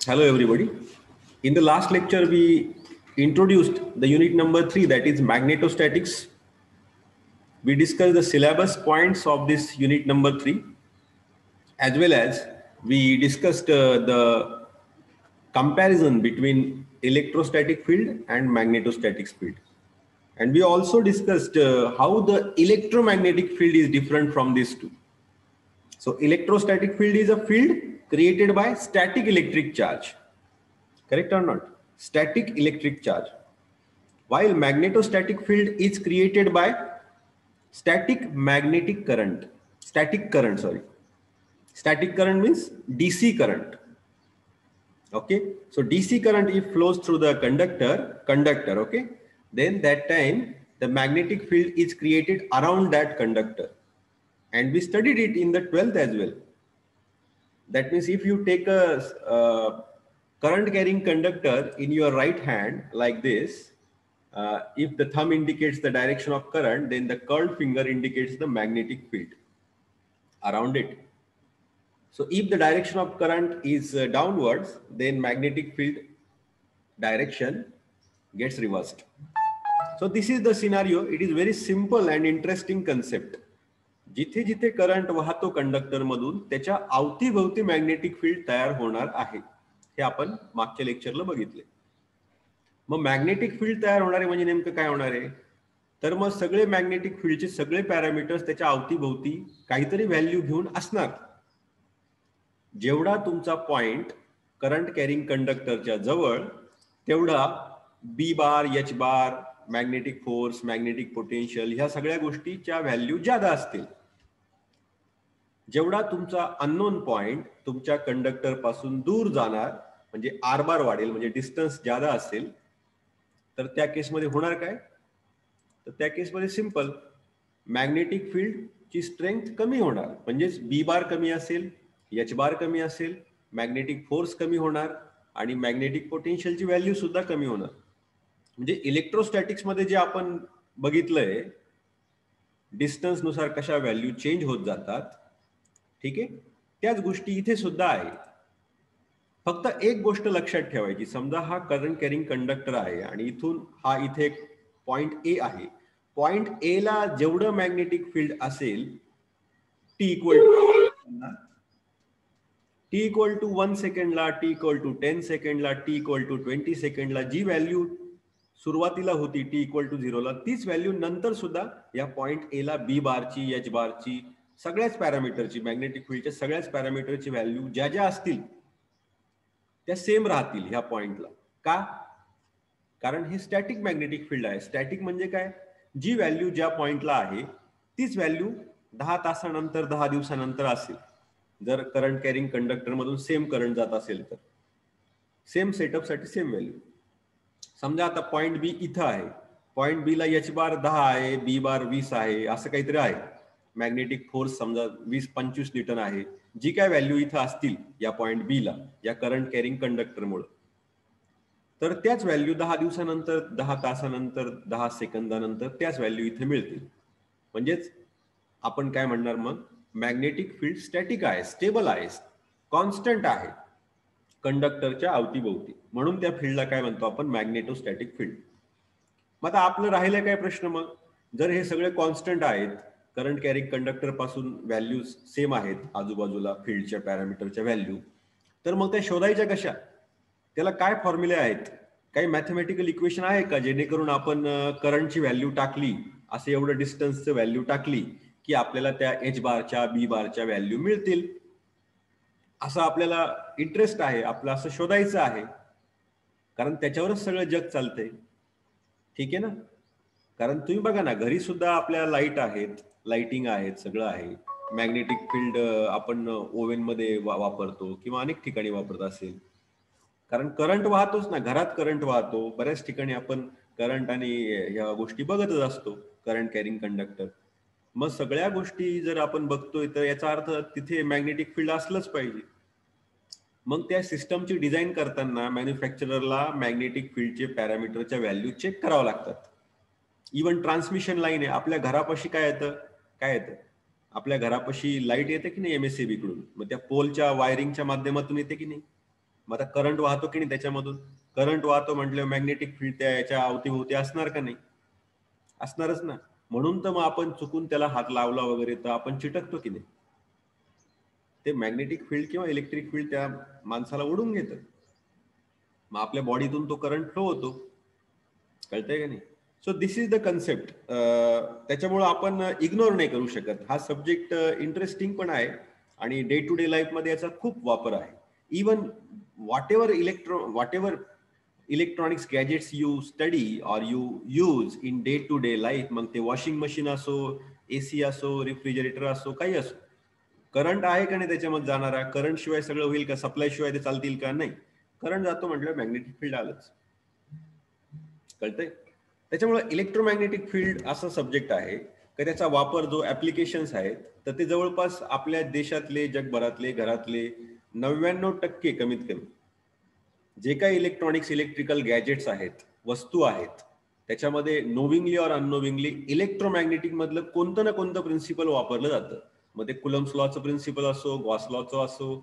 Hello everybody. In the last lecture we introduced the unit number 3, that is magnetostatics. We discussed the syllabus points of this unit number 3, as well as we discussed the comparison between electrostatic field and magnetostatic field. And we also discussed how the electromagnetic field is different from these two. So electrostatic field is a field created by static electric charge. Correct or not? Static electric charge. While magnetostatic field is created by static magnetic current. Static current means DC current. Okay. So DC current if flows through the conductor, okay, then that time the magnetic field is created around that conductor. And we studied it in the 12th as well. That means if you take a current carrying conductor in your right hand like this, if the thumb indicates the direction of current, then the curled finger indicates the magnetic field around it. So if the direction of current is downwards, then magnetic field direction gets reversed. So this is the scenario. It is very simple and interesting concept. जिथे जिथे current वाहतो conductor मधून त्याच्या अवतीभोवती magnetic field तयार होणार आहे हे आपण मागच्या लेक्चरला बघितले. मग मॅग्नेटिक फील्ड तयार होणार आहे म्हणजे नेमकं काय होणार आहे, तर मग सगळे मॅग्नेटिक फील्डचे सगळे पॅरामीटर्स त्याच्या अवतीभोवती काहीतरी व्हॅल्यू घेऊन असणार. जेवढा तुमचा पॉइंट करंट कॅरिंग कंडक्टरच्या जवळ तेवढा बी बार, एच बार, मॅग्नेटिक फोर्स, मॅग्नेटिक पोटेन्शियल ह्या सगळ्या गोष्टीच्या व्हॅल्यू जादा असतील. जेवढा तुमचा अननोन पॉइंट तुमच्या कंडक्टर पासून दूर जाणार म्हणजे आर बार वाढेल, म्हणजे डिस्टन्स जादा असेल, तर त्या केसमध्ये होणार काय, तर त्या केसमध्ये सिंपल मॅग्नेटिक फील्ड ची स्ट्रेंथ कमी होणार, म्हणजेच बी बार कमी असेल, एच बार कमी असेल, मॅग्नेटिक फोर्स कमी होणार आणि मॅग्नेटिक पोटेन्शियलची व्हॅल्यू सुद्धा कमी होणार. म्हणजे इलेक्ट्रोस्टॅटिक्स मध्ये जे आपण बघितलंय डिस्टन्स नुसार कशा व्हॅल्यू चेंज होत जातात, ठीक आहे, त्याच गोष्टी इथे सुद्धा आहे. फक्त एक गोष्ट लक्षात ठेवायची, समजा हा करंट कॅरिंग कंडक्टर आहे आणि इथून हा इथे एक पॉइंट ए आहे. पॉइंट ए ला जेवढं मॅग्नेटिक फील्ड असेल टी इक्वल टू 1 सेकंडला, टी इक्वल टू 10 सेकंडला, टी इक्वल टू 20 सेकंडला जी व्हॅल्यू सुरुवातीला होती टी इक्वल टू 0 ला, तीच व्हॅल्यू नंतर सुद्धा या पॉइंट ए ला बी बारची, एच बारची, सगळ्याच पॅरामीटरची, मॅग्नेटिक फील्डच्या सगळ्याच पॅरामीटरची व्हॅल्यू ज्या ज्या असतील त्या सेम राहतील ह्या पॉइंटला. का? कारण हे स्टॅटिक मॅग्नेटिक फील्ड आहे. स्टॅटिक म्हणजे काय, जी व्हॅल्यू ज्या पॉइंटला आहे तीच व्हॅल्यू 10 तासानंतर, 10 दिवसानंतर असेल. जर करंट कॅरिंग कंडक्टर मधून सेम करंट जात असेल तर सेम सेटअप साठी सेम व्हॅल्यू. समजा आता पॉइंट बी इथं आहे, पॉइंट बी ला एच बार 10 आहे, बी बार 20 आहे, असं काहीतरी आहे. मॅग्नेटिक फोर्स समजा 20-25 न्यूटन आहे. जी काय व्हॅल्यू इथं असतील या पॉइंट बी ला या करंट कॅरिंग कंडक्टरमुळे, तर त्याच व्हॅल्यू 10 दिवसानंतर, 10 तासानंतर, 10 सेकंदानंतर त्याच व्हॅल्यू इथे मिळतील. म्हणजेच आपण काय म्हणणार, मग मॅग्नेटिक फील्ड स्टॅटिक आहे, स्टेबल आहे, कॉन्स्टंट आहे कंडक्टरच्या अवतीभोवती, म्हणून त्या फील्डला काय म्हणतो आपण, मॅग्नेटोस्टॅटिक फील्ड. मग आता आपलं राहिलं काय प्रश्न, मग जर हे सगळे कॉन्स्टंट आहेत, करंट कॅरिंग कंडक्टर पासून व्हॅल्यूज सेम आहेत आजूबाजूला फील्डच्या पॅरामीटरच्या व्हॅल्यू, तर मग त्या शोधायच्या कशा, त्याला काय फॉर्म्युले आहेत, काही मॅथमॅटिकल इक्वेशन आहे का, जेणेकरून आपण करंटची व्हॅल्यू टाकली, असं एवढं डिस्टन्सचं व्हॅल्यू टाकली की आपल्याला त्या एच बारच्या, बी बारच्या व्हॅल्यू मिळतील. असं आपल्याला इंटरेस्ट आहे, आपलं असं शोधायचं आहे, कारण त्याच्यावरच सगळं जग चालतंय. ठीक आहे ना. कारण तुम्ही बघा ना, घरी सुद्धा आपल्या लाईट आहेत, लाइटिंग आहेत, सगळं आहे. मॅग्नेटिक फील्ड आपण ओव्हन मध्ये वापरतो किंवा अनेक ठिकाणी वापरत असेल, कारण करंट वाहतोच ना, घरात करंट वाहतो, बऱ्याच ठिकाणी आपण करंट आणि ह्या गोष्टी बघतच असतो, करंट कॅरिंग कंडक्टर. मग सगळ्या गोष्टी जर आपण बघतोय तर याचा अर्थ तिथे मॅग्नेटिक फील्ड असलंच पाहिजे. मग त्या सिस्टमची डिझाईन करताना मॅन्युफॅक्चररला मॅग्नेटिक फील्डचे पॅरामीटरच्या व्हॅल्यू चेक करावं लागतात. इव्हन ट्रान्समिशन लाईन आहे, आपल्या घरापाशी काय येतं, आपल्या घरापाशी लाईट येते की नाही एमएससीबी कडून, मग त्या पोलच्या वायरिंगच्या माध्यमातून येते की नाही, मग आता करंट वाहतो की नाही त्याच्यामधून, करंट वाहतो म्हटल्यावर मॅग्नेटिक फील्ड त्या याच्या अवतीभोवती असणार का नाही, असणारच ना. म्हणून तर मग आपण चुकून त्याला हात लावला वगैरे तर आपण चिटकतो की नाही, ते मॅग्नेटिक फील्ड किंवा इलेक्ट्रिक फील्ड त्या माणसाला ओढून घेतं, मग आपल्या बॉडीतून तो करंट फ्लो होतो. कळतंय का नाही. So this is the concept. त्याच्यामुळं आपण इग्नोर नाही करू शकत. हा सब्जेक्ट इंटरेस्टिंग पण आहे आणि डे टू डे लाईफ मध्ये याचा खूप वापर आहे. Even whatever electronics gadgets you study or you use in day to day life, मग ते वॉशिंग मशीन असो, एसी असो, रेफ्रिजरेटर असो, काही असो, करंट आहे का नाही त्याच्यामध्ये जाणारा, करंट शिवाय सगळं होईल का, सप्लाय शिवाय ते चालतील का, नाही. करंट जातो म्हटलं मॅग्नेटिक फील्ड आलंच. कळतंय. त्याच्यामुळे इलेक्ट्रोमॅग्नेटिक फील्ड असा सब्जेक्ट आहे की त्याचा वापर जो ऍप्लिकेशन्स आहेत तर ते जवळपास आपल्या देशातले, जगभरातले, घरातले 99% कमीत कमी जे काही इलेक्ट्रॉनिक्स इलेक्ट्रिकल गॅजेट्स आहेत, वस्तू आहेत, त्याच्यामध्ये नोविंगली और अननोविंगली इलेक्ट्रोमॅग्नेटिक मधलं कोणतं ना कोणतं प्रिन्सिपल वापरलं जातं. मग ते कुलम्स लॉचं प्रिन्सिपल असो, गॉस लॉचं असो,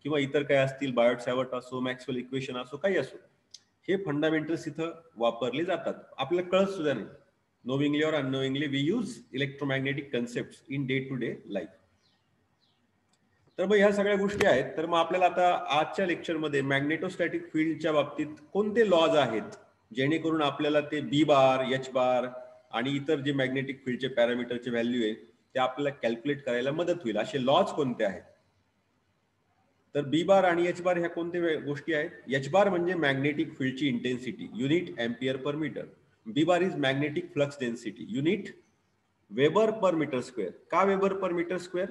किंवा इतर काय असतील, बायोट सॅवर्ट असो, मॅक्सवेल इक्वेशन असो, काही असो, हे फंडामेंटल्स इथं वापरले जातात. आपल्याला कळत सुद्धा नाही. Knowingly or unknowingly we use electromagnetic concept in day to day life. तर मग ह्या सगळ्या गोष्टी आहेत. तर मग आपल्याला आता आजच्या लेक्चरमध्ये मॅग्नेटोस्टॅटिक फील्डच्या बाबतीत कोणते लॉज आहेत जेणेकरून आपल्याला ते बी बार, एच बार आणि इतर जे मॅग्नेटिक फील्डचे पॅरामीटरचे व्हॅल्यू आहेत ते आपल्याला कॅल्क्युलेट करायला मदत होईल, असे लॉज कोणते आहेत. तर बी बार आणि एच बार ह्या कोणत्या गोष्टी आहेत. एच बार म्हणजे मॅग्नेटिक फील्डची intensity, unit ampere per metre. B bar is magnetic flux density, unit weber per metre square. का वेबर पर मीटर स्क्वेअर,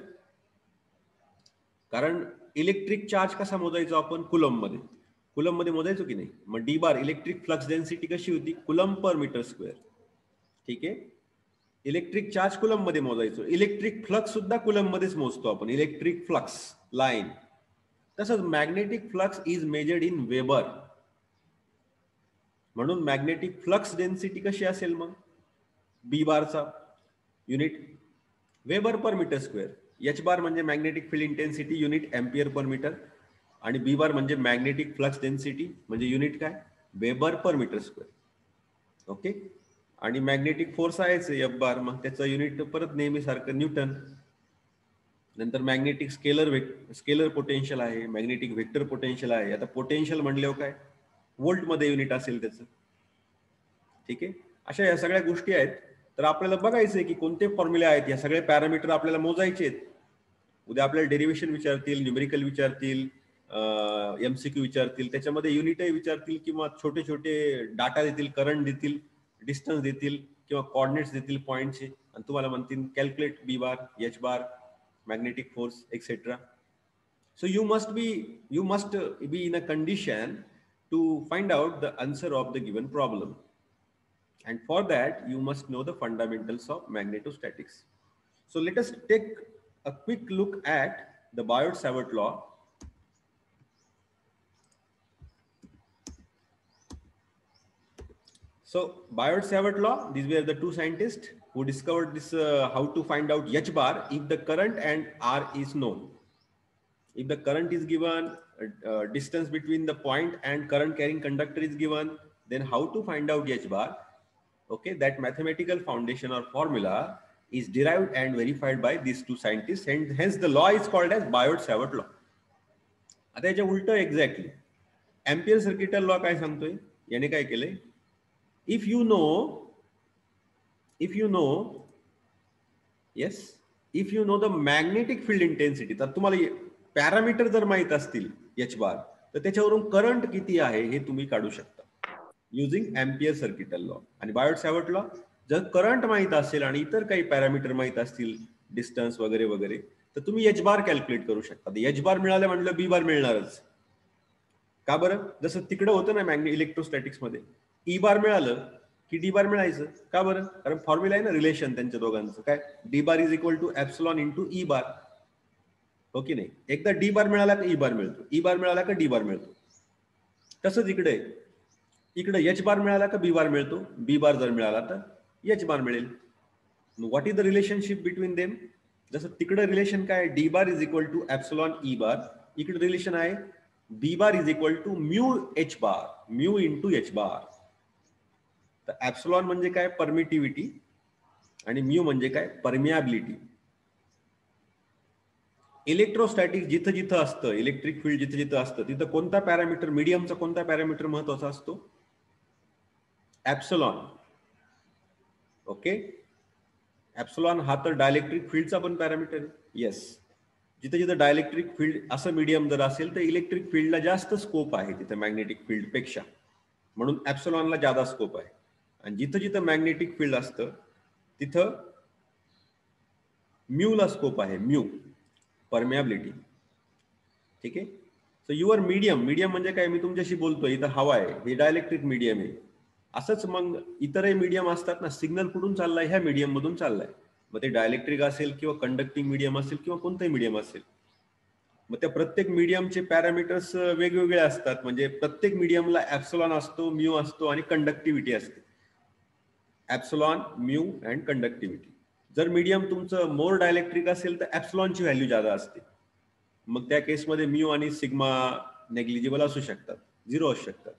कारण इलेक्ट्रिक चार्ज कसा मोजायचो आपण, कुलम मध्ये, कुलम मध्ये मोजायचो की नाही. मग डी बार इलेक्ट्रिक फ्लक्स डेन्सिटी कशी होती, कुलम पर मीटर स्क्वेअर. ठीक आहे. इलेक्ट्रिक चार्ज कुलम मध्ये मोजायचो, इलेक्ट्रिक फ्लक्स सुद्धा कुलम मध्येच मोजतो आपण, इलेक्ट्रिक फ्लक्स लाईन. तसंच magnetic flux is measured in weber. म्हणून मॅग्नेटिक फ्लक्स डेन्सिटी कशी असेल मग, बी बारचा unit weber per metre square. H bar म्हणजे magnetic field intensity, unit ampere per metre. आणि बी बार म्हणजे मॅग्नेटिक फ्लक्स डेन्सिटी, म्हणजे युनिट काय, weber per metre square. Okay. आणि मॅग्नेटिक फोर्स आहेच एफ बार, मग त्याचं युनिट परत नेहमी सारखं न्यूटन. नंतर मॅग्नेटिक स्केलर पोटेन्शियल आहे, मॅग्नेटिक व्हेक्टर पोटेन्शियल आहे. आता पोटेन्शियल म्हणल्यावर काय, व्होल्ट मध्ये युनिट असेल त्याचं. ठीक आहे. अशा या सगळ्या गोष्टी आहेत. तर आपल्याला बघायचंय की कोणते फॉर्म्युले आहेत, या सगळे पॅरामीटर आपल्याला मोजायचे आहेत. उद्या आपल्याला डेरिव्हेशन विचारतील, न्यूमेरिकल विचारतील, एमसीक्यू विचारतील, त्याच्यामध्ये युनिटही विचारतील किंवा छोटे छोटे डाटा देतील, करंट देतील, डिस्टन्स देतील किंवा कॉर्डिनेट्स देतील पॉइंटचे, आणि तुम्हाला म्हणतील calculate B bar, H bar, magnetic force, etc. So you must be in a condition to find out the answer of the given problem, and for that you must know the fundamentals of magnetostatics. So let us take a quick look at the Biot-Savart law. So Biot-Savart law, these were the two scientists who discovered this, how to find out H bar if the current and R is known. If the current is given, distance between the point and current carrying conductor is given, then how to find out H bar? Okay, that mathematical foundation or formula is derived and verified by these two scientists, and hence the law is called as Biot-Savart law. आता याच्या उलट exactly ampere circuital law काय सांगतोय, याने काय केलंय, if you know the magnetic field intensity, तर तुम्हाला पॅरामीटर जर माहित असतील एच बार, तर त्याच्यावरून करंट किती आहे हे तुम्ही काढू शकता युजिंग एम्पियर सर्किटल लॉ. आणि बायोट-सॅवर्ट लॉ, जर करंट माहित असेल आणि इतर काही पॅरामीटर माहित असतील, डिस्टन्स वगैरे वगैरे, तर तुम्ही एच बार कॅल्क्युलेट करू शकता. एच बार मिळालं म्हटलं बी बार मिळणारच. का बरं, जसं तिकडं होतं ना इलेक्ट्रोस्टॅटिक्स मध्ये, ई बार मिळालं की डी बार मिळायचं. का बरं, कारण फॉर्म्युला आहे ना रिलेशन त्यांच्या दोघांचं, काय, D bar is equal to epsilon into E bar. हो की नाही. एकदा डी बार मिळाला का ई बार मिळतो, ई बार मिळाला का डी बार मिळतो. तसंच इकडे एच बार मिळाला का बी बार मिळतो, बी बार जर मिळाला तर एच बार मिळेल. What is the relationship between them, जसं तिकडे रिलेशन काय, D bar is equal to epsilon E bar, इकडे रिलेशन आहे B bar is equal to mu H bar, mu into H bar. तर ऍप्सिलॉन म्हणजे काय? Permittivity. आणि म्यू म्हणजे काय? परमियाबिलिटी. इलेक्ट्रोस्टॅटिक जिथं जिथं असतं, इलेक्ट्रिक फील्ड जिथं जिथं असतं, तिथं कोणता पॅरामीटर, मीडियमचा कोणता पॅरामीटर महत्वाचा असतो? ऍप्सिलॉन. ओके. ऍप्सिलॉन हा तर डायलेक्ट्रिक फील्डचा पण पॅरामीटर आहे. येस. जिथे जिथे डायलेक्ट्रिक फील्ड असं मीडियम जर असेल तर इलेक्ट्रिक फील्डला जास्त स्कोप आहे तिथे मॅग्नेटिक फील्ड पेक्षा, म्हणून ऍप्सिलॉनला जादा स्कोप आहे. आणि जिथं जिथं मॅग्नेटिक फील्ड असतं तिथं म्यूला स्कोप आहे, म्यू परमियाबिलिटी. ठीक आहे. सो युअर मीडियम, मीडियम म्हणजे काय? मी तुमच्याशी बोलतोय, इथं हवा आहे, हे डायलेक्ट्रिक मीडियम आहे. असंच मग इतरही मीडियम असतात ना, सिग्नल कुठून चाललाय? ह्या मीडियम मधून चाललाय. मग ते डायलेक्ट्रिक असेल किंवा कंडक्टिंग मीडियम असेल किंवा कोणतंही मीडियम असेल. मग त्या प्रत्येक मीडियमचे पॅरामीटर्स वेगवेगळे असतात. म्हणजे प्रत्येक मीडियमला ऍप्सिलॉन असतो, म्यू असतो आणि कंडक्टिव्हिटी असते. Epsilon, mu and conductivity. जर मीडियम तुमचं मोर डायलेक्ट्रिक असेल तर ऍप्सिलॉनची व्हॅल्यू जादा असते. मग त्या केसमध्ये म्यू आणि सिग्मा नेग्लिजिबल असू शकतात, 0 असू शकतात.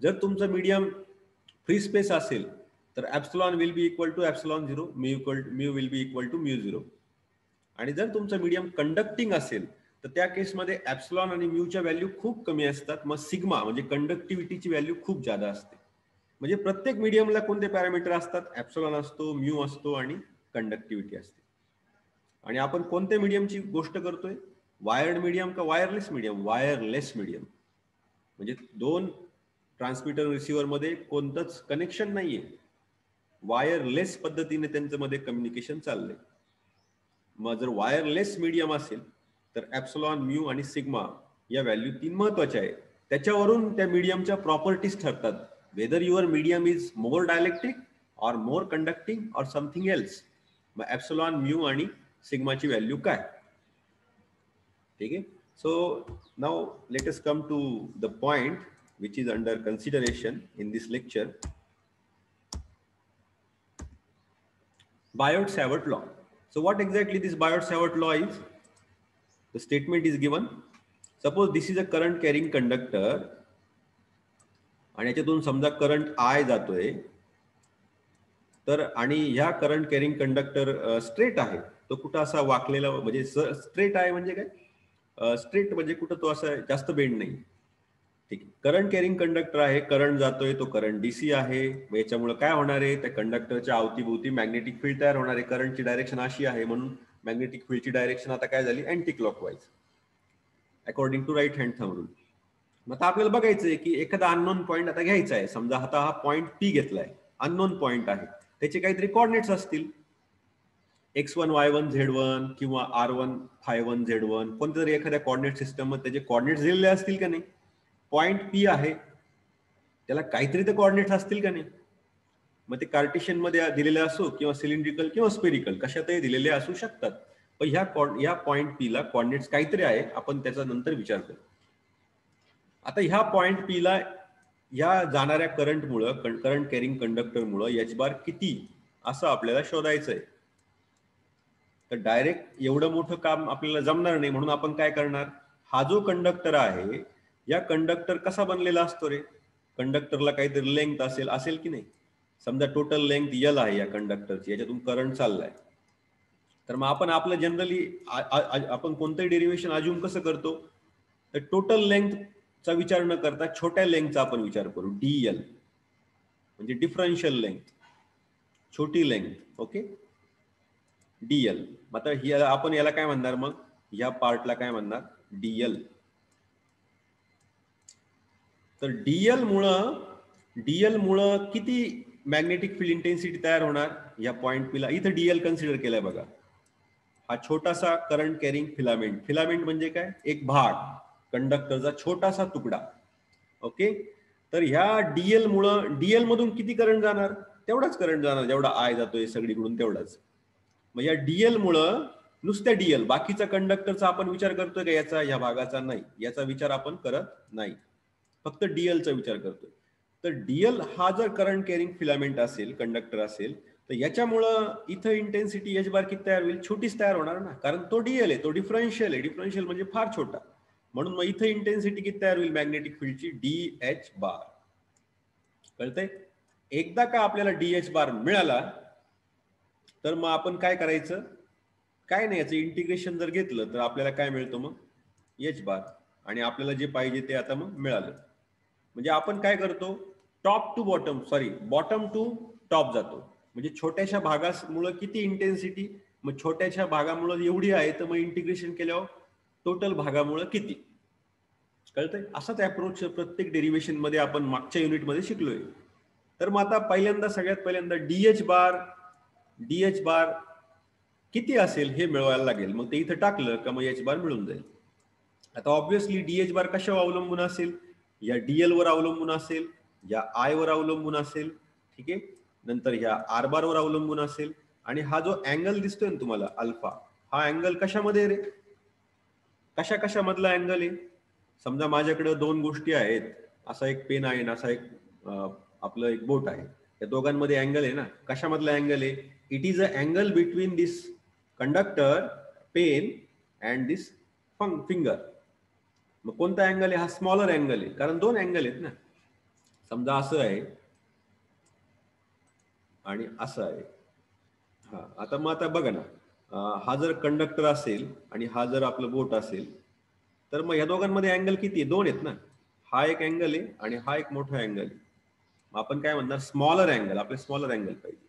जर तुमचं मीडियम फ्री स्पेस असेल तर epsilon will be equal to epsilon 0, mu will be equal to mu 0. आणि जर तुमचं मीडियम कंडक्टिंग असेल तर त्या केसमध्ये ऍप्सिलॉन आणि म्यूच्या व्हॅल्यू खूप कमी असतात. मग सिग्मा म्हणजे कंडक्टिव्हिटीची व्हॅल्यू खूप जादा असते. म्हणजे प्रत्येक मीडियमला कोणते पॅरामीटर असतात? ऍप्सिलॉन असतो, म्यू असतो आणि कंडक्टिव्हिटी असते. आणि आपण कोणत्या मीडियमची गोष्ट करतोय? वायर्ड मीडियम का वायरलेस मीडियम? Wireless medium. म्हणजे दोन ट्रान्समीटर रिसिव्हर मध्ये कोणतंच कनेक्शन नाहीये, वायरलेस पद्धतीने त्यांच्या मध्ये कम्युनिकेशन चाललंय. मग जर वायरलेस मीडियम असेल तर ऍप्सिलॉन, म्यू आणि सिग्मा या व्हॅल्यू 3 महत्वाच्या आहेत. त्याच्यावरून त्या मीडियमच्या प्रॉपर्टीज ठरतात. Whether your medium is more dielectric or more conducting or something else. मग ऍप्सिलॉन, म्यू आणि सिग्माची व्हॅल्यू काय? ठीक आहे. So now let us come to the point which is under consideration in this lecture. Biot-Savart law. So what exactly this Biot-Savart law is? The statement is given. Suppose this is a current carrying conductor आणि याच्यातून समजा current I जातोय, तर आणि ह्या current carrying conductor straight आहे. तो कुठं असा वाकलेला, म्हणजे स्ट्रेट आहे म्हणजे काय? स्ट्रेट म्हणजे कुठं तो असा जास्त बेंड नाही. ठीक आहे. करंट कॅरिंग कंडक्टर आहे, करंट जातोय, तो करंट डीसी आहे. याच्यामुळे काय होणार आहे? त्या कंडक्टरच्या अवतीभोवती मॅग्नेटिक फील्ड तयार होणार आहे. करंटची डायरेक्शन अशी आहे, म्हणून मॅग्नेटिक फील्डची डायरेक्शन आता काय झाली? Anticlockwise, according to right hand thumb rule. मग आता आपल्याला बघायचंय की एखादा अननोन पॉईंट आता घ्यायचा आहे. समजा आता हा पॉईंट पी घेतलाय, अननोन पॉईंट आहे, त्याचे काहीतरी कॉर्डिनेट्स असतील, x1, y1, z1 किंवा r1, phi1, z1, कोणत्या तरी एखाद्या कॉर्डिनेट सिस्टम मध्ये त्याचे कॉर्डिनेट्स दिलेले असतील का नाही? पॉईंट पी आहे, त्याला काहीतरी तर कॉर्डिनेट्स असतील का नाही? मग ते कार्टेशियन मध्ये दिलेले असो किंवा सिलेंड्रिकल किंवा स्पेरिकल कशातही दिलेले असू शकतात. पण ह्या पॉईंट पी ला कॉर्डिनेट्स काहीतरी आहे, आपण त्याचा नंतर विचार करू. आता ह्या पॉईंट पी ला या जाणाऱ्या करंटमुळं, करंट कॅरिंग कंडक्टरमुळं एच बार किती असं आपल्याला शोधायचंय. तर डायरेक्ट एवढं मोठं काम आपल्याला जमणार नाही, म्हणून आपण काय करणार? हा जो कंडक्टर आहे, या कंडक्टर कसा बनलेला असतो रे? कंडक्टरला काहीतरी लेंथ असेल की नाही? समजा टोटल लेंथ L आहे या कंडक्टरची, याच्यातून करंट चाललाय. तर मग आपण आपलं जनरली आपण कोणतंही डेरिव्हेशन अज्युम कसं करतो? तर टोटल लेंथचा विचार न करता छोट्या लेंथचा आपण विचार करू. DL म्हणजे डिफरन्शियल लेंथ, छोटी लेंथ. Okay, DL. आता ही आपण याला काय म्हणणार? मग या पार्टला काय म्हणणार? DL. तर DL मुळे किती मॅग्नेटिक फील्ड इंटेन्सिटी तयार होणार या पॉइंट पी ला? इथं DL कन्सिडर केलाय बघा. हा छोटासा करंट कॅरिंग फिलामेंट. फिलामेंट म्हणजे काय? एक भाग, कंडक्टरचा छोटासा तुकडा. ओके. तर ह्या DL मधून किती करंट जाणार? तेवढाच करंट जाणार जेवढा I जातोय सगळीकडून, तेवढाच. मग या DL मुळे, नुसत्या DL, बाकीचा कंडक्टरचा आपण विचार करतोय का? याचा, या भागाचा नाही, याचा विचार आपण करत नाही, फक्त DL चा विचार करतोय. तर DL हा जर करंट कॅरिंग फिलामेंट असेल, कंडक्टर असेल, तर याच्यामुळं इथं इंटेन्सिटी एच बार किती तयार होईल? छोटीच तयार होणार ना, कारण तो DL आहे, तो डिफरन्शियल आहे. डिफरन्शियल म्हणजे फार छोटा, म्हणून मग इथे इंटेन्सिटी किती तयार होईल मॅग्नेटिक फील्डची, DH बार. कळतंय? एकदा का आपल्याला DH बार मिळाला तर मग आपण काय करायचं, काय नाही, याचं इंटिग्रेशन जर घेतलं तर आपल्याला काय मिळतं मग, H बार. आणि आपल्याला जे पाहिजे ते आता मग मिळालं. म्हणजे आपण काय करतो, top to bottom, sorry bottom to top जातो. म्हणजे छोट्याशा भागामुळे किती इंटेन्सिटी, मग छोट्याशा भागामुळे एवढी आहे, तर मग इंटिग्रेशन केल्यावर टोटल भागामुळे किती. कळतंय? असाच अप्रोच प्रत्येक डेरिव्हेशन मध्ये आपण मागच्या युनिटमध्ये शिकलोय. तर मग आता पहिल्यांदा, सगळ्यात पहिल्यांदा DH बार किती असेल हे मिळवायला लागेल. मग ते इथं टाकलं का मग H बार मिळून जाईल. आता ऑब्व्हियसली DH बार कशावर अवलंबून असेल, या DL वर अवलंबून असेल, या I वर अवलंबून असेल, ठीक आहे, नंतर ह्या R बार वर अवलंबून असेल. आणि हा जो अँगल दिसतोय ना तुम्हाला अल्फा, हा अँगल कशामध्ये रे, कशा मधला अँगल आहे. समजा माझ्याकडे दोन गोष्टी आहेत, असा एक पेन आहे ना, असा एक आपलं एक बोट आहे, या दोघांमध्ये अँगल आहे ना, कशामधला अँगल आहे, it is a angle between this conductor, pen and this finger. मग कोणता अँगल आहे, हा स्मॉलर अँगल आहे, कारण दोन अँगल आहेत ना. समजा असं आहे आणि असं आहे. हा, आता मग आता बघा ना, हा जर कंडक्टर असेल आणि हा जर आपलं बोट असेल, तर मग या दोघांमध्ये अँगल किती आहे, दोन आहेत ना. हा एक अँगल आहे आणि हा एक मोठा अँगल आहे. मग आपण काय म्हणणार, स्मॉलर अँगल, आपले स्मॉलर अँगल पाहिजे.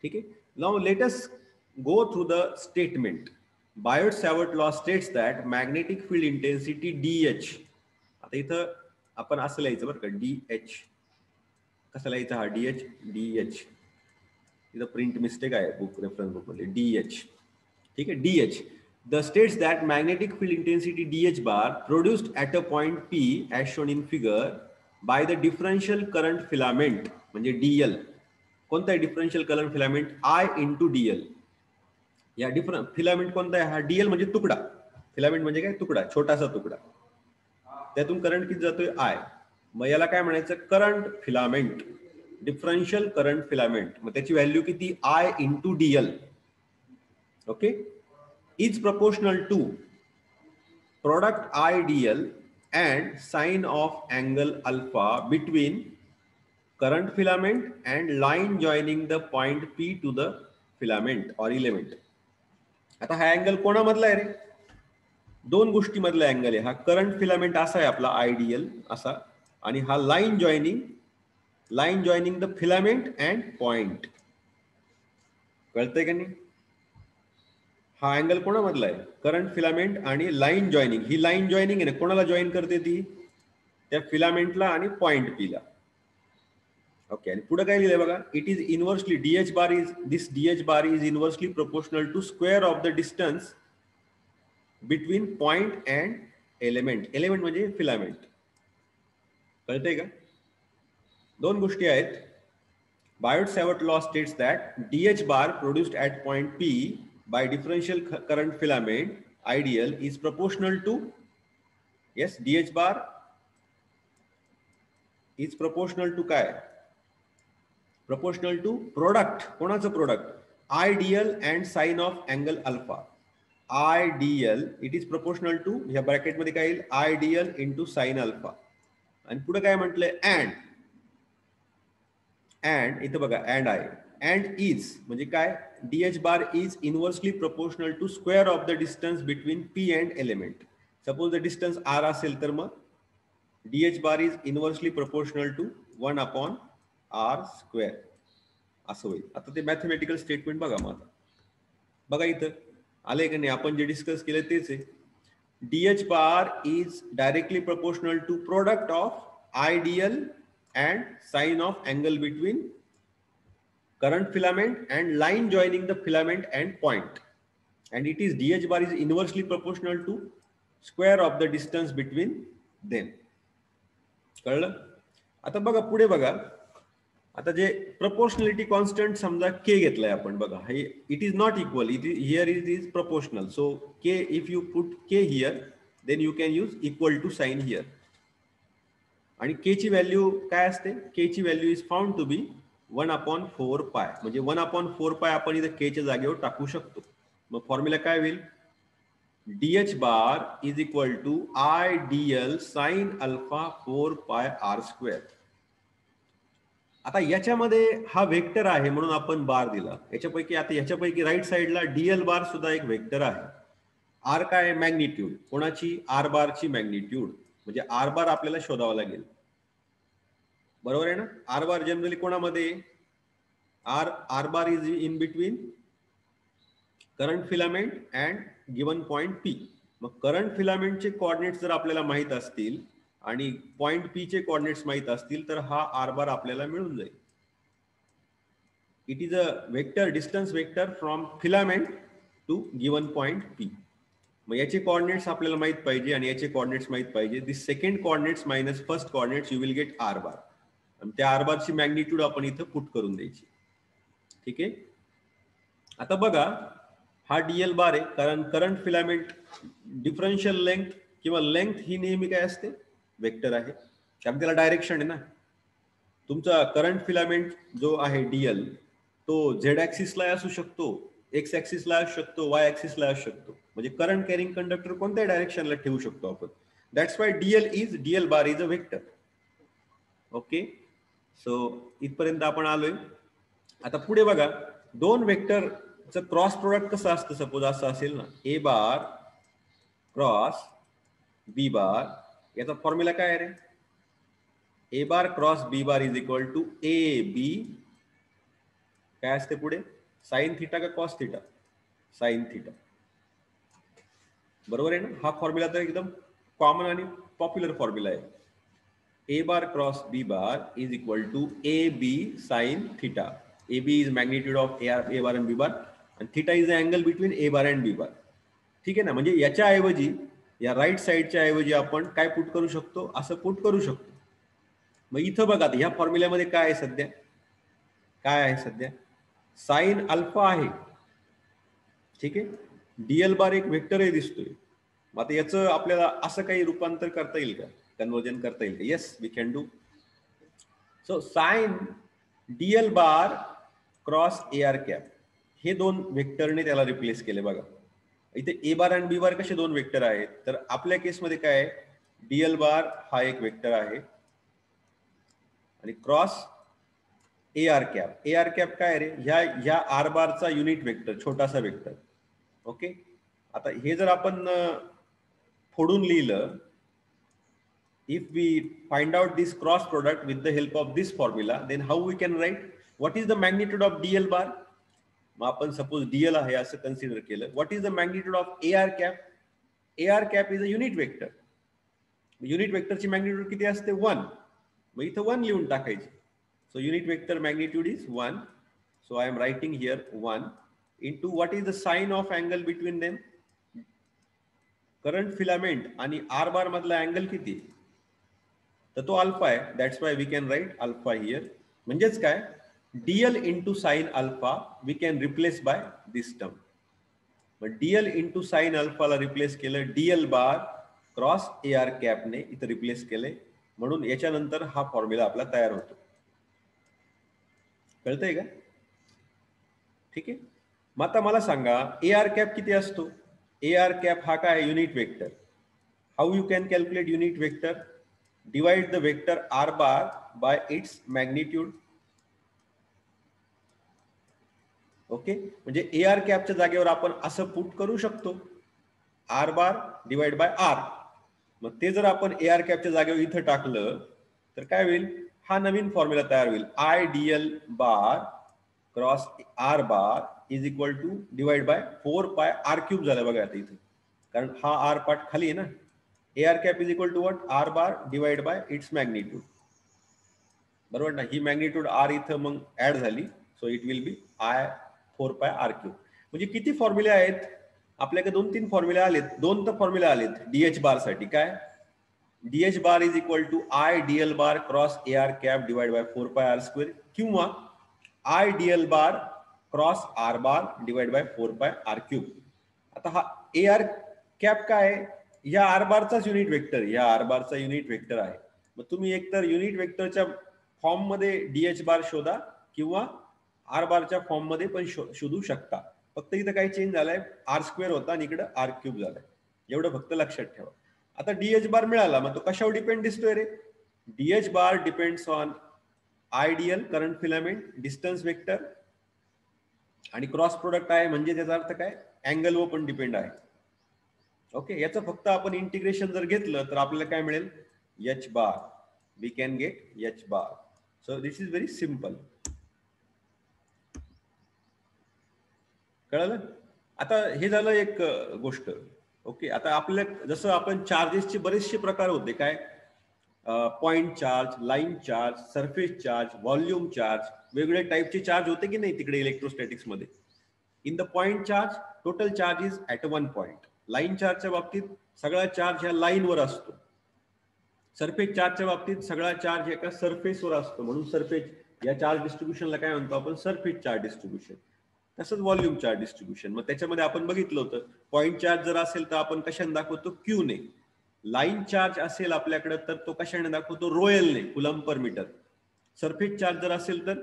ठीक आहे. Now let us go through the statement. Biot-Savart law states that magnetic field intensity DH. आता इथं आपण असं लिहायचं बरं का, DH. कसं लिहायचं हा DH? इथं प्रिंट मिस्टेक आहे बुक रेफरन्स बुक मध्ये, DH. ठीक आहे, DH. The states that magnetic field intensity DH bar produced at a point P as shown in figure by the differential current filament म्हणजे DL. कोणता आहे differential current filament, I into DL. या different filament कोणता आहे, हा DL म्हणजे तुकडा. Filament म्हणजे काय, तुकडा, छोटासा तुकडा, त्यातून करंट किती जातोय, I. मग याला काय म्हणायचं, current filament, differential current filament. मग त्याची व्हॅल्यू किती, I into DL. Okay, is proportional to product IDL and sine of angle alpha between current filament and line joining the point P to the filament or element. आता हा angle कोणामधला आहे रे, दोन गोष्टी मधला angle आहे. हा current filament असा आहे आपला IDL असा, आणि हा line joining the filament and point. कळतंय का नाही? हा अँगल कोणामधला आहे, करंट फिलामेंट आणि लाईन जॉईनिंग. ही लाईन जॉईनिंग आहे ना, कोणाला जॉईन करते ती, त्या फिलामेंटला आणि पॉइंट पीला. ओके, आणि पुढे काय लिहिलंय बघा, it is inversely DH bar is inversely proportional to square of the distance between point and element. Element म्हणजे फिलामेंट. कळतंय का? दोन गोष्टी आहेत. Biot-Savart law states that DH bar produced at point P by differential current filament IDL is proportional to, yes, DH bar is proportional to काय, proportional to product. कोणाचं product, IDL and sine of angle alpha. IDL it is proportional to, ह्या bracket मध्ये काय येईल, IDL into sine alpha. आणि पुढे काय म्हटलंय, and इथं बघा and आहे, and is म्हणजे काय, DH bar is inversely proportional to square of the distance between P and element. Suppose the distance R असेल तर मग DH bar is inversely proportional to 1 upon R square असं होईल. आता ते मॅथमॅटिकल स्टेटमेंट बघा. मग आता बघा इथं आलंय का नाही, आपण जे डिस्कस केलं तेच आहे. DH bar is directly proportional to product of IDL and sine of angle between current filament and line joining the filament and point, and it is DH bar is inversely proportional to square of the distance between them. कळलं? आता बघा पुढे बघा, आता जे proportionality constant समजा K घेतलाय आपण, बघा हे it is not equal, it here is proportional. So K, if you put K here then you can use equal to sign here. आणि K ची व्हॅल्यू काय असते, K ची value is found to be 1/4π. म्हणजे 1/4π आपण इथे K च्या जागेवर टाकू शकतो. मग फॉर्म्युला काय होईल, DH bar is equal to I DL sin alpha 4 pi r square. आता याच्यामध्ये हा वेक्टर आहे म्हणून आपण बार दिला. याच्यापैकी राईट साइडला डीएल बार सुद्धा एक वेक्टर आहे. आर काय मॅग्निट्यूड, कोणाची? आर बारची मॅग्निट्यूड. म्हणजे आर बार आपल्याला शोधावा लागेल, बरोबर आहे ना? आर बार जनरली कोणामध्ये? R bar is in between current filament and given point P. मग करंट फिलामेंटचे कोऑर्डिनेट्स जर आपल्याला माहित असतील आणि पॉइंट पी चे कोऑर्डिनेट्स माहित असतील तर हा आर बार आपल्याला मिळून जाईल. It is a vector, distance vector from filament to given point P. मग याचे कोऑर्डिनेट्स आपल्याला माहित पाहिजे आणि याचे कोऑर्डिनेट्स माहित पाहिजे. This second coordinates minus first coordinates you will get R bar. आणि त्या आर बारची मॅग्निट्यूड आपण इथं पुट करून द्यायची. ठीक आहे. आता बघा हा डीएल बार आहे, कारण करंट फिलामेंट डिफरन्शियल लेंथ किंवा लेंथ ही नेहमी काय असते? वेक्टर आहे. कारण त्याला डायरेक्शन आहे ना. तुमचा करंट फिलामेंट जो आहे डीएल तो झेड ऍक्सिसला असू शकतो, एक्स ऍक्सिसला असू शकतो, वाय ऍक्सिसला असू शकतो. म्हणजे करंट कॅरिंग कंडक्टर कोणत्या डायरेक्शनला ठेवू शकतो आपण. That's why Diehl bar is a vector. Okay, so इथपर्यंत आपण आलोय. आता पुढे बघा, दोन वेक्टरचं क्रॉस प्रोडक्ट कसं असतं? सपोज असं असेल ना, ए बार क्रॉस बी बार. याचा फॉर्म्युला काय आहे रे? A bar cross B bar is equal to A B, काय असते पुढे? साइन थिटा का कॉस थिटा? Sine theta. बरोबर आहे ना? हा फॉर्म्युला तर एकदम कॉमन आणि पॉप्युलर फॉर्म्युला आहे. A bar cross B bar is equal to A B sine theta. A B is magnitude of A bar and B bar आणि theta is the angle between A bar and B bar. ठीक आहे ना? म्हणजे याच्या ऐवजी, या right साइडच्या ऐवजी आपण काय पुट करू शकतो? असं पुट करू शकतो. मग इथं बघा, ह्या फॉर्म्युल्यामध्ये काय आहे सध्या? काय आहे सध्या? साइन अल्फा आहे. ठीक आहे. डीएल बार एक वेक्टरही दिसतोय. मग आता याचं आपल्याला असं काही रूपांतर करता येईल का? कन्वर्जन करता येईल का? Yes, we can do. So sine DL bar cross A R cap हे दोन वेक्टरने त्याला रिप्लेस केले. बघा इथे ए बार आणि बी बार कसे दोन वेक्टर आहेत, तर आपल्या केसमध्ये काय आहे? डीएल बार हा एक वेक्टर आहे आणि cross A R cap. A R cap काय रे? ह्या आर बारचा युनिट वेक्टर, छोटासा वेक्टर. ओके, आता हे जर आपण फोडून लिहिलं, if we find out this cross product with the help of this formula, then how we can write what is the magnitude of dl bar? मग आपण सपोज dl आहे असं कन्सिडर केलं. what is the magnitude of ar cap? ar cap is a unit vector. Unit वेक्टरची magnitude किती असते? 1. मग इथं 1 लिहून टाकायची. So unit vector magnitude is 1. So I am writing here 1 into what is the sign of angle between them? Current filament आणि R bar मधला angle किती? तर तो अल्फा आहे. That's why we can write alpha here. म्हणजेच काय? DL into sine alpha we can replace by this term. मग DL into sine अल्फाला रिप्लेस केलं डीएल बार क्रॉस ए आर कॅपने इथं रिप्लेस केले. म्हणून याच्यानंतर हा फॉर्म्युला आपला तयार होतो. कळतंय का? ठीक आहे. मग आता मला सांगा ए आर कॅप किती असतो? ए आर कॅप हा काय? Unit vector. How you can calculate unit vector? Divide the vector R bar by its magnitude. Okay, म्हणजे ए आर कॅपच्या जागेवर आपण असं पुट करू शकतो, R bar divide by R. मग ते जर आपण ए आर कॅपच्या जागेवर इथं टाकलं तर काय होईल? हा नवीन फॉर्म्युला तयार होईल. I DL bar cross R bar is equal to divide by 4 pi R cube झालं. बघा आता इथे, कारण हा आर पार्ट खाली आहे ना. A R cap is equal to what? R bar divide by its magnitude. बरोबर ना? ही मॅग्निट्यूड आर इथं मग ऍड झाली. So it will be I 4 pi R cube. म्हणजे किती फॉर्म्युले आहेत आपल्याकडे? 2-3 फॉर्म्युले आलेत. 2 तर फॉर्म्युले आलेत डीएच बार साठी. काय? DH bar is equal to I DL bar cross A R cap divide by 4 pi R square किंवा I DL bar cross R bar divide by 4 pi R cube. आता हा ए आर कॅप काय आहे? या R बारचाच unit vector, या R बारचा unit vector आहे. मग तुम्ही एकतर युनिट वेक्टरच्या फॉर्म मध्ये डीएच बार शोधा किंवा आर बारच्या फॉर्म मध्ये पण शोधू शकता. फक्त इथं काही चेंज झालाय, आर स्क्वेअर होता आणि इकडे आर क्यूब झालाय. एवढं फक्त लक्षात ठेवा. आता डीएच बार मिळाला, मग तो कशावर डिपेंड दिसतोय रे? DH bar depends on ideal current filament, distance vector आणि क्रॉस प्रोडक्ट आहे, म्हणजे त्याचा अर्थ काय, अँगल वर पण डिपेंड आहे. ओके, याचं फक्त आपण इंटिग्रेशन जर घेतलं तर आपल्याला काय मिळेल? H bar. We can get H bar. So this is very simple. कळलं? आता हे झालं एक गोष्ट. ओके, आता आपल्या जसं आपण चार्जेसचे बरेचसे प्रकार होते, काय point charge, line charge, surface charge, volume charge, वेगवेगळे टाईपचे चार्ज होते की नाही तिकडे इलेक्ट्रोस्टॅटिक्स मध्ये. In the point charge total charge is at one point. Line चार्जच्या बाबतीत सगळा चार्ज ह्या लाईनवर असतो. सरफेस चार्जच्या बाबतीत सगळा चार्ज एका सरफेसवर असतो, म्हणून सरफेस या चार्ज डिस्ट्रीब्युशनला काय म्हणतो आपण? Surface charge distribution. तसंच व्हॉल्यूम चार्ज डिस्ट्रीब्युशन. मग त्याच्यामध्ये आपण बघितलं होतं, पॉइंट चार्ज जर असेल तर आपण कशाने दाखवतो? क्यूने. लाईन चार्ज असेल आपल्याकडे तर तो कशाने दाखवतो? रोयलने, coulomb per metre. Surface charge जर असेल तर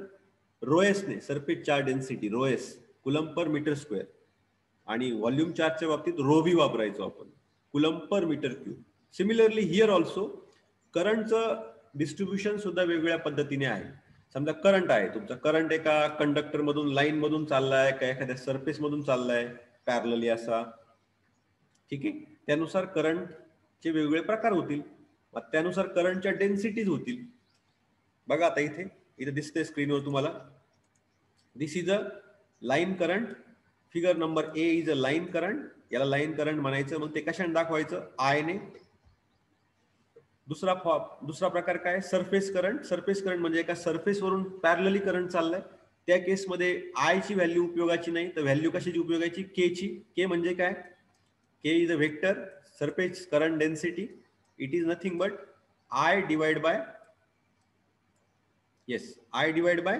रोएसने, surface charge density, rho S, coulomb per metre square. आणि व्हॉल्यूम चार्जच्या बाबतीत रोव्ही वापरायचो आपण, coulomb per metre cube. Similarly here also करंटचं डिस्ट्रीब्युशन सुद्धा वेगवेगळ्या पद्धतीने आहे. समजा करंट आहे तुमचा, करंट एका कंडक्टर मधून, लाईन मधून चाललाय का एखाद्या सरफेस मधून चाललाय पॅरलली असा, ठीक आहे, त्यानुसार करंटचे वेगवेगळे प्रकार होतील, त्यानुसार करंटच्या डेन्सिटीज होतील. बघा आता इथे दिसते स्क्रीनवर तुम्हाला, this is a line current. Figure number A is a line current. याला लाईन करंट म्हणायचं. मग ते कशाने दाखवायचं? आय ने. दुसरा प्रकार काय? Surface current. सरफेस करंट म्हणजे एका सरफेस वरून पॅरलली करंट चाललाय, त्या केसमध्ये आय ची व्हॅल्यू उपयोगाची नाही, तर व्हॅल्यू कशाची उपयोगाची? के ची. के म्हणजे काय? K is a vector, surface current density. It is nothing but I divide by, yes, I divide by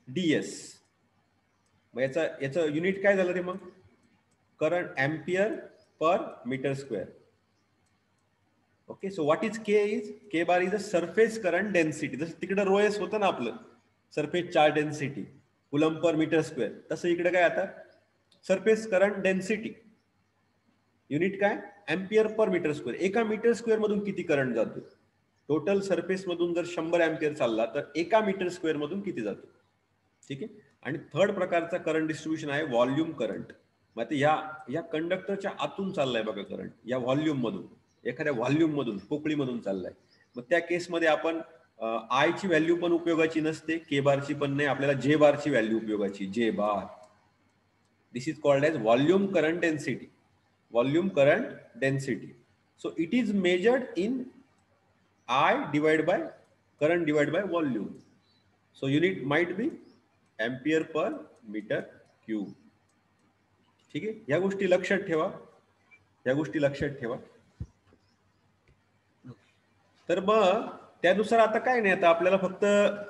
DS. याचं युनिट काय झालं रे मग? Current, ampere per metre square. Okay, so what is K? Is K bar is a surface current density. जसं तिकडे rho S होतं ना आपलं, surface charge density, coulomb per metre square, तसं इकडे काय आता? Surface current density. युनिट काय? Ampere per metre square. एका मीटर स्क्वेअर मधून किती करंट जातो? टोटल सरफेस मधून जर 100 एम्पियर चालला तर एका मीटर स्क्वेअर मधून किती जातो? ठीक आहे. आणि थर्ड प्रकारचा करंट डिस्ट्रीब्युशन आहे व्हॉल्यूम करंट. मग या कंडक्टरच्या आतून चाललाय बघा करंट, या व्हॉल्यूम मधून, एखाद्या व्हॉल्यूम मधून, पोकळी मधून चाललाय. मग त्या केसमध्ये आपण आय ची व्हॅल्यू पण उपयोगाची नसते, के बारची पण नाही, आपल्याला जे बारची व्हॅल्यू उपयोगाची, J bar. This is called as volume current density. Volume current density. So it is measured in I divided by current divided by volume. So unit might be ampere per meter cube. ठीक आहे, या गोष्टी लक्षात ठेवा, या गोष्टी लक्षात ठेवा. तर मग त्यानुसार आता काय नाही, आता आपल्याला फक्त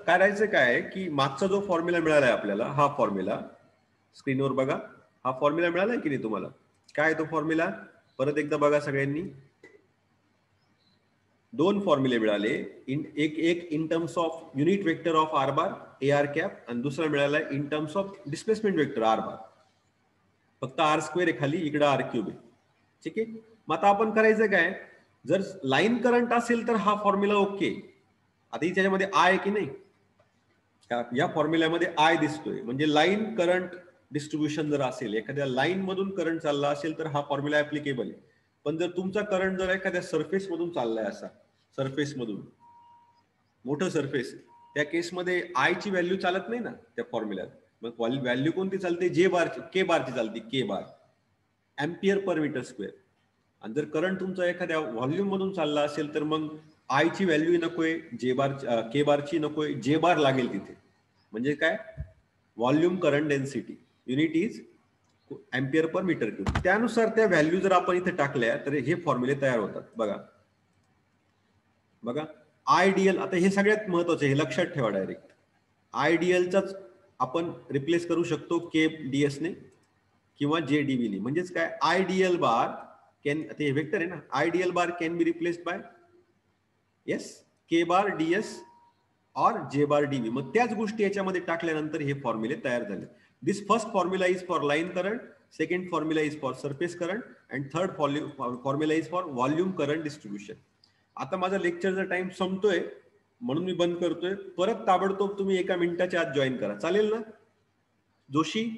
करायचं काय की मागचा जो फॉर्म्युला मिळालाय आपल्याला, हा फॉर्म्युला स्क्रीनवर बघा, हा फॉर्म्युला मिळालाय की नाही तुम्हाला? काय तो फॉर्म्युला? परत एकदा बघा सगळ्यांनी. दोन फॉर्म्युले मिळाले, एक in terms of unit vector of R bar A R cap, आणि दुसरा मिळाला in terms of displacement vector R bar. फक्त आर स्क्वेअर आहे खाली, इकडे आर क्यूब आहे. ठीक आहे. मग आता आपण करायचं काय? जर लाईन करंट असेल तर हा फॉर्म्युला ओके. आता त्याच्यामध्ये आय की नाही, या फॉर्म्युल्यामध्ये आय दिसतोय, म्हणजे लाईन करंट डिस्ट्रीब्युशन जर असेल, एखाद्या लाईन मधून करंट चालला असेल तर हा फॉर्म्युला ऍप्लिकेबल आहे. पण जर तुमचा करंट जर एखाद्या सरफेस मधून चाललाय, असा सरफेस मधून, मोठं सरफेस, त्या केसमध्ये आय ची व्हॅल्यू चालत नाही ना त्या फॉर्म्युल्यात. मग व्हॅल्यू कोणती चालते? जे बारची, के बारची चालते, के बार, एम्पियर पर मीटर स्क्वेअर. आणि जर करंट तुमचा एखाद्या व्हॉल्यूम मधून चालला असेल तर मग आय ची व्हॅल्यू नकोय, जे बार, के बारची नकोय, जे बार लागेल तिथे. म्हणजे काय? Volume current density. Unit is ampere per metre cube. त्यानुसार त्या व्हॅल्यू जर आपण इथे टाकल्या तर हे फॉर्म्युले तयार होतात. बघा बघा, आयडियल, आता हे सगळ्यात महत्वाचं, हे लक्षात ठेवा डायरेक्ट. आयडियलचाच आपण रिप्लेस करू शकतो के डीएस ने किंवा जे डीबी ने. म्हणजेच काय? आयडियल बार कॅन, ते वेक्टर आहे ना, ideal bar can be replaced by yes K bar DS और जे बार डीबी. मग त्याच गोष्टी याच्यामध्ये टाकल्यानंतर हे फॉर्म्युले तयार झाले. This first formula is for line current, second formula is for surface current and third formula is for volume current distribution. आता माझा लेक्चरचा टाइम संपतोय म्हणून मी बंद करतोय. परत ताबडतोब तुम्ही 1 मिनिटाच्या आत जॉईन करा, चालेल ना? जोशी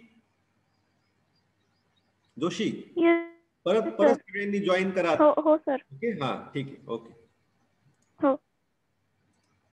परत सगळ्यांनी जॉईन करा. हो सर. ओके, हा ठीक आहे. ओके. हो.